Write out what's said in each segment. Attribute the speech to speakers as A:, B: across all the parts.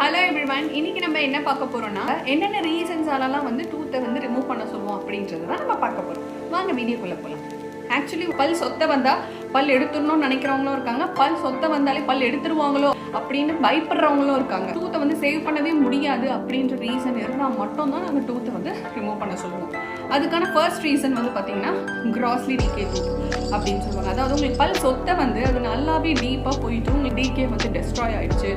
A: Hello everyone, இன்னைக்கு நம்ம என்ன பார்க்க போறோம்னா என்னென்ன ரீசன்ஸாலலாம் வந்து டூத்தை வந்து ரிமூவ் பண்ண சொல்லுவோம் அப்படின்றது தான் நம்ம பார்க்க போறோம். வாங்க வீடியோக்குள்ள போகலாம். ஆக்சுவலி பல் சொத்தை வந்தா பல் எடுத்துடணும்னு நினைக்கிறவங்களும் இருக்காங்க, பல் சொத்தை வந்தாலே பல் எடுத்துருவாங்களோ அப்படின்னு பயப்படுறவங்களும் இருக்காங்க. டூத்தை வந்து சேவ் பண்ணவே முடியாது அப்படின்ற ரீசன் இருந்தால் மட்டும்தான் நாங்கள் டூத்தை வந்து ரிமூவ் பண்ண சொல்லுவோம். அதுக்கான ஃபர்ஸ்ட் ரீசன் வந்து பார்த்தீங்கன்னா கிராஸ்லி டீகே டூத் அப்படின்னு சொல்லுவாங்க. அதாவது உங்களுக்கு பல் சொத்தை வந்து அது நல்லாவே டீப்பாக போயிட்டு உங்களுக்கு டீகே வந்து டெஸ்ட்ராய் ஆயிடுச்சு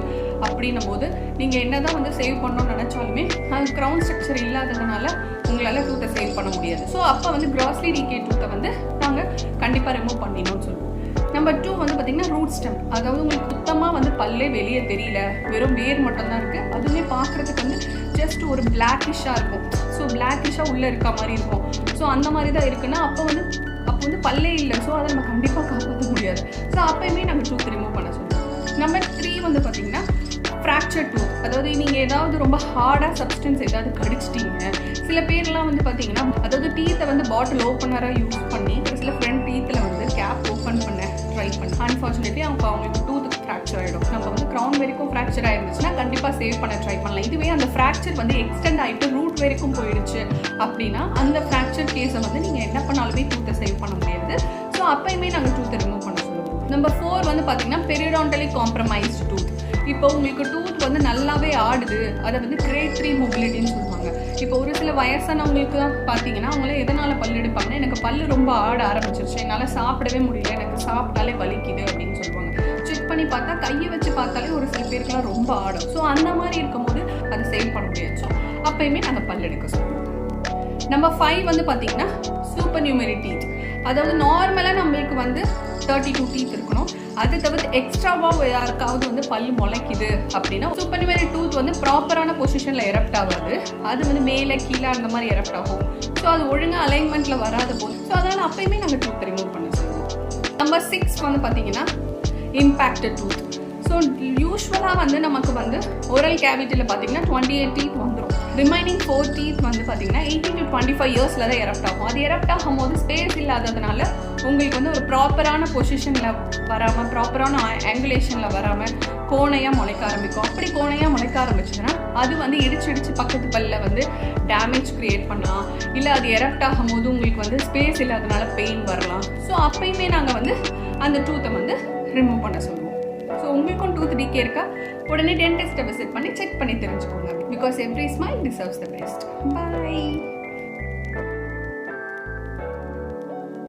A: அப்படின்னும் போது நீங்கள் என்ன தான் வந்து சேவ் பண்ணணும்னு நினச்சாலுமே அது க்ரௌன் ஸ்ட்ரக்சர் இல்லாததுனால உங்களால் டூத்தை சேவ் பண்ண முடியாது. ஸோ அப்போ வந்து கிராஸ்லி டீகே டூத்தை வந்து நாங்கள் கண்டிப்பாக ரிமூவ் பண்ணிடணும்னு சொல்லுவோம். நம்பர் 2 வந்து பார்த்தீங்கன்னா ரூட் ஸ்டெம். அதாவது உங்களுக்கு சுத்தமாக வந்து பல்லே வெளியே தெரியல, வெறும் வேர் மட்டும்தான் இருக்குது. அதுவுமே பார்க்குறதுக்கு வந்து ஜஸ்ட் ஒரு பிளாக்கிஷாக இருக்கும். ஸோ பிளாக்கிஷாக உள்ளே இருக்க மாதிரி இருக்கும். ஸோ அந்த மாதிரி தான் இருக்குன்னா அப்போ வந்து பல்லே இல்லை. ஸோ அதை நம்ம கண்டிப்பாக காப்பாற்ற முடியாது. ஸோ அப்போயுமே நம்ம டூத் ரிமூவ் பண்ண சொல்லுவோம். நம்பர் 3 வந்து பார்த்தீங்கன்னா ஃப்ராக்சர் டூத். அதாவது நீங்கள் ஏதாவது ரொம்ப ஹார்டாக சப்ஸ்டன்ஸ் ஏதாவது கடிச்சிட்டிங்க. சில பேர்லாம் வந்து பார்த்தீங்கன்னா அதாவது டீத்தை வந்து பாட்டில் ஓப்பனராக யூஸ் பண்ணி சில ஃப்ரெண்ட் டீத்தில் வந்து கேப் ஓப்பன் பண்ண ட்ரை பண்ணி அன்ஃபார்ச்சுனேட்லி அவங்களுக்கு டூத்துக்கு ஃப்ராக்சர் ஆகிடும். நம்ம வந்து க்ரௌன் வரைக்கும் ஃப்ராக்சர் ஆயிருந்துச்சுன்னா கண்டிப்பாக சேவ் பண்ண ட்ரை பண்ணலாம். இதுவே அந்த ஃப்ராக்சர் வந்து எக்ஸ்டெண்ட் ஆகிட்டு ரூட் வரைக்கும் போயிடுச்சு அப்படின்னா அந்த ஃப்ராக்சர் கேஸை வந்து நீங்கள் என்ன பண்ணாலுமே டூத்தை சேவ் பண்ண முடியாது. ஸோ அப்பயுமே நாங்கள் டூத்தை ரிமூவ் பண்ண சொல்லுவோம். நம்பர் 4 வந்து பார்த்தீங்கன்னா பெரிடான்டலி காம்ப்ரமைஸ்டு டூத். இப்போ உங்களுக்கு டூத் வந்து நல்லாவே ஆடுது, அதை வந்து கிரேட் 3 மொபிலிட்டின்னு சொல்லுவாங்க. இப்போ ஒரு சில வயசானவங்களுக்கு தான் பார்த்தீங்கன்னா அவங்களே எதனால் பல் எடுப்பாங்கன்னா எனக்கு பல் ரொம்ப ஆட ஆரம்பிச்சிருச்சு, என்னால் சாப்பிடவே முடியல, எனக்கு சாப்பிட்டாலே வலிக்குது அப்படின்னு சொல்லுவாங்க. செக் பண்ணி பார்த்தா கையை வச்சு பார்த்தாலே ஒரு சில பேருக்குலாம் ரொம்ப ஆடும். ஸோ அந்த மாதிரி இருக்கும்போது அதை சேவ் பண்ண முடியாது. ஸோ அப்பயுமே நாங்கள் பல் எடுக்க சொல்லுவோம். நம்பர் 5 வந்து பார்த்தீங்கன்னா சூப்பர் நியூமரி டீத். அதாவது நார்மலாக நம்மளுக்கு வந்து 32 டீத் இருக்கணும். அது தவிர்த்து எக்ஸ்ட்ராவாக யாருக்காவது வந்து பல் முளைக்குது அப்படின்னா சூப்பர் நியூமரி டூத் வந்து ப்ராப்பரான பொசிஷனில் எரப்ட் ஆகாது. அது வந்து மேலே கீழே அந்த மாதிரி எரப்ட் ஆகும். ஸோ அது ஒழுங்காக அலைன்மெண்ட்டில் வராத போது ஸோ அதனால் அப்பயுமே நாங்கள் டூத் ரிமூவ் பண்ண சொல்லுவோம். நம்பர் 6 வந்து பார்த்தீங்கன்னா இம்பேக்டட் டூத். ஸோ யூஸ்வலாக வந்து நமக்கு வந்து ஓரல் கேவிட்டியில் பார்த்தீங்கன்னா 28 டீத் வந்துடும். ரிமைனிங் 4 டீத் வந்து பார்த்தீங்கன்னா 18 to 25 இயர்ஸில் தான் எரப்ட் ஆகும். அது எரப்ட் ஆகும் போது ஸ்பேஸ் இல்லாததுனால உங்களுக்கு வந்து ஒரு ப்ராப்பரான பொசிஷனில் வராமல் ப்ராப்பரான ஆங்குலேஷனில் வராமல் கோணையாக முளைக்க ஆரம்பிக்கும். அப்படி கோணையாக முளைக்க ஆரம்பிச்சுன்னா அது வந்து இடிச்சு பக்கத்து பல்லில் வந்து டேமேஜ் க்ரியேட் பண்ணலாம். இல்லை அது எரப்ட் ஆகும் போது உங்களுக்கு வந்து ஸ்பேஸ் இல்லாததுனால பெயின் வரலாம். ஸோ அப்பயுமே நாங்கள் வந்து அந்த டூத்தை வந்து ரிமூவ் பண்ண சொல்லுவோம். ஸோ உங்களுக்கும் டூத் டீகே இருக்கா, உடனே டென்டிஸ்ட்டை விசிட் பண்ணி செக் பண்ணி தெரிஞ்சுக்கோங்க. Because every smile deserves the best. By.